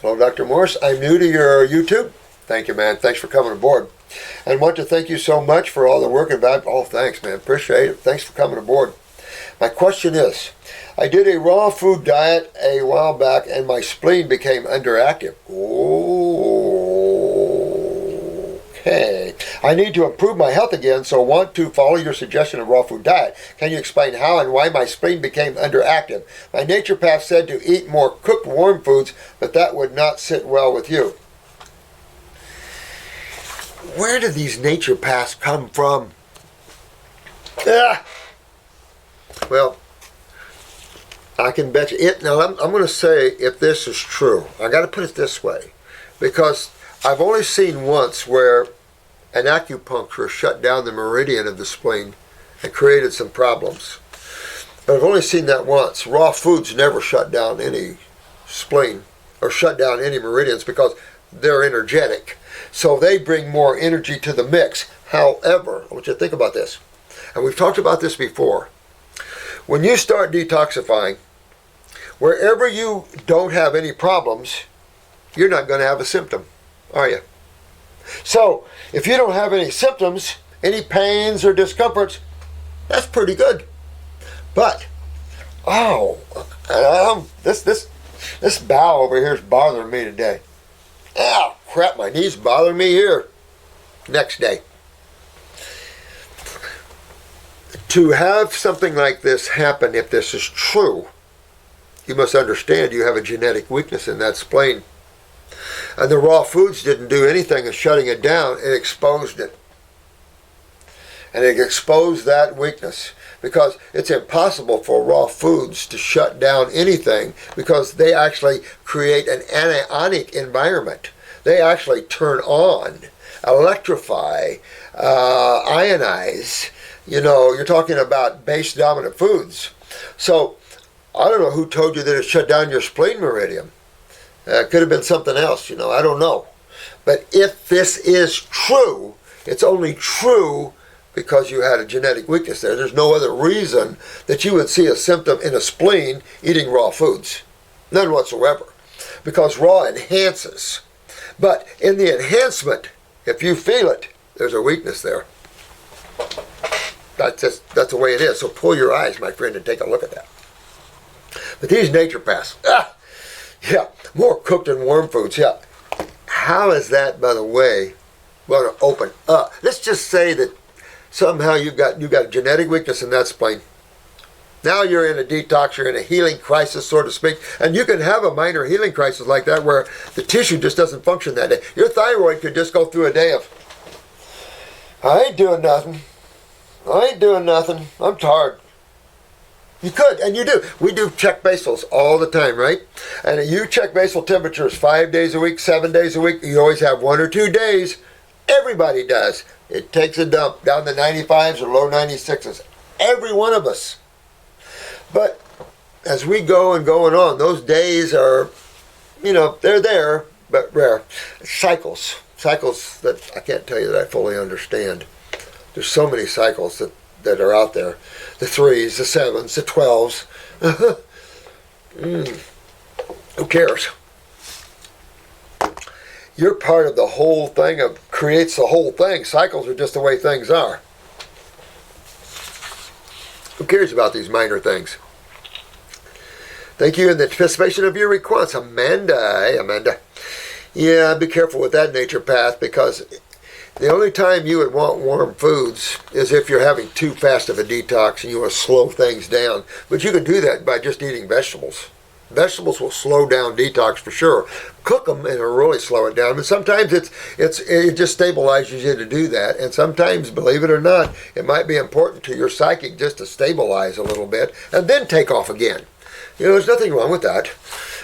Hello, Dr. Morse. I'm new to your YouTube. Thank you, man. Thanks for coming aboard. And want to thank you so much for all the work and value. Oh, thanks, man. Appreciate it. Thanks for coming aboard. My question is, I did a raw food diet a while back and my spleen became underactive. Okay. I need to improve my health again, so want to follow your suggestion of raw food diet. Can you explain how and why my spleen became underactive? My naturopath said to eat more cooked warm foods, but that would not sit well with you. Where do these naturopaths come from? Well, I can bet you it. Now, I'm going to say if this is true. I got to put it this way, because I've only seen once where an acupuncture shut down the meridian of the spleen and created some problems. But I've only seen that once. Raw foods never shut down any spleen or shut down any meridians because they're energetic. So they bring more energy to the mix. However, I want you to think about this, and we've talked about this before. When you start detoxifying, wherever you don't have any problems, you're not going to have a symptom, are you? So, if you don't have any symptoms, any pains or discomforts, that's pretty good. But, this bowel over here is bothering me today. Ow, crap, my knee's bothering me here. Next day. To have something like this happen, if this is true, you must understand you have a genetic weakness in that spleen. And the raw foods didn't do anything of shutting it down, it exposed it. And it exposed that weakness, because it's impossible for raw foods to shut down anything, because they actually create an anionic environment. They actually turn on, electrify, ionize. You know, you're talking about base dominant foods. So, I don't know who told you that it shut down your spleen meridian. It could have been something else, you know, I don't know. But if this is true, it's only true because you had a genetic weakness there. There's no other reason that you would see a symptom in a spleen eating raw foods. None whatsoever. Because raw enhances. But in the enhancement, if you feel it, there's a weakness there. That's the way it is. So pull your eyes, my friend, and take a look at that. But these naturopaths, more cooked and warm foods, How is that, by the way, going to open up? Let's just say that somehow you've got a genetic weakness in that spleen. Now you're in a detox, you're in a healing crisis, so to speak, and you can have a minor healing crisis like that where the tissue just doesn't function that day. Your thyroid could just go through a day of, I ain't doing nothing. I'm tired. You could, and you do. We do check basals all the time, right? And you check basal temperatures 5 days a week, 7 days a week. You always have 1 or 2 days. Everybody does. It takes a dump down to 95s or low 96s. Every one of us. But as we go and going on, those days are, they're there, but rare. Cycles that I can't tell you that I fully understand. There's so many cycles that are out there. The 3s, the 7s, the 12s. Who cares? You're part of the whole thing creates the whole thing. Cycles are just the way things are. Who cares about these minor things? Thank you in the anticipation of your request, Amanda. Hey, Amanda. Yeah, be careful with that naturopath, because the only time you would want warm foods is if you're having too fast of a detox and you want to slow things down. But you can do that by just eating vegetables. Vegetables will slow down detox for sure. Cook them and it'll really slow it down. But sometimes it just stabilizes you to do that. And sometimes, believe it or not, it might be important to your psychic just to stabilize a little bit and then take off again. There's nothing wrong with that.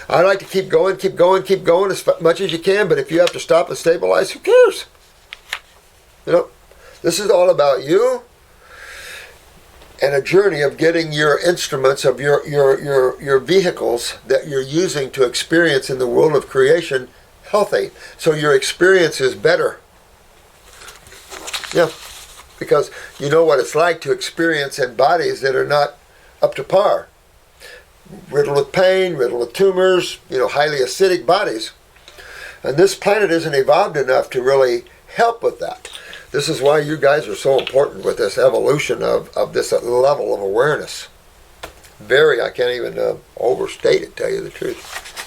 I like to keep going as much as you can. But if you have to stop and stabilize, who cares? This is all about you and a journey of getting your instruments, of your vehicles that you're using to experience in the world of creation healthy. So your experience is better. Yeah, because you know what it's like to experience in bodies that are not up to par. Riddled with pain, riddled with tumors, highly acidic bodies. And this planet isn't evolved enough to really help with that. This is why you guys are so important with this evolution of this level of awareness. I can't even overstate it, tell you the truth.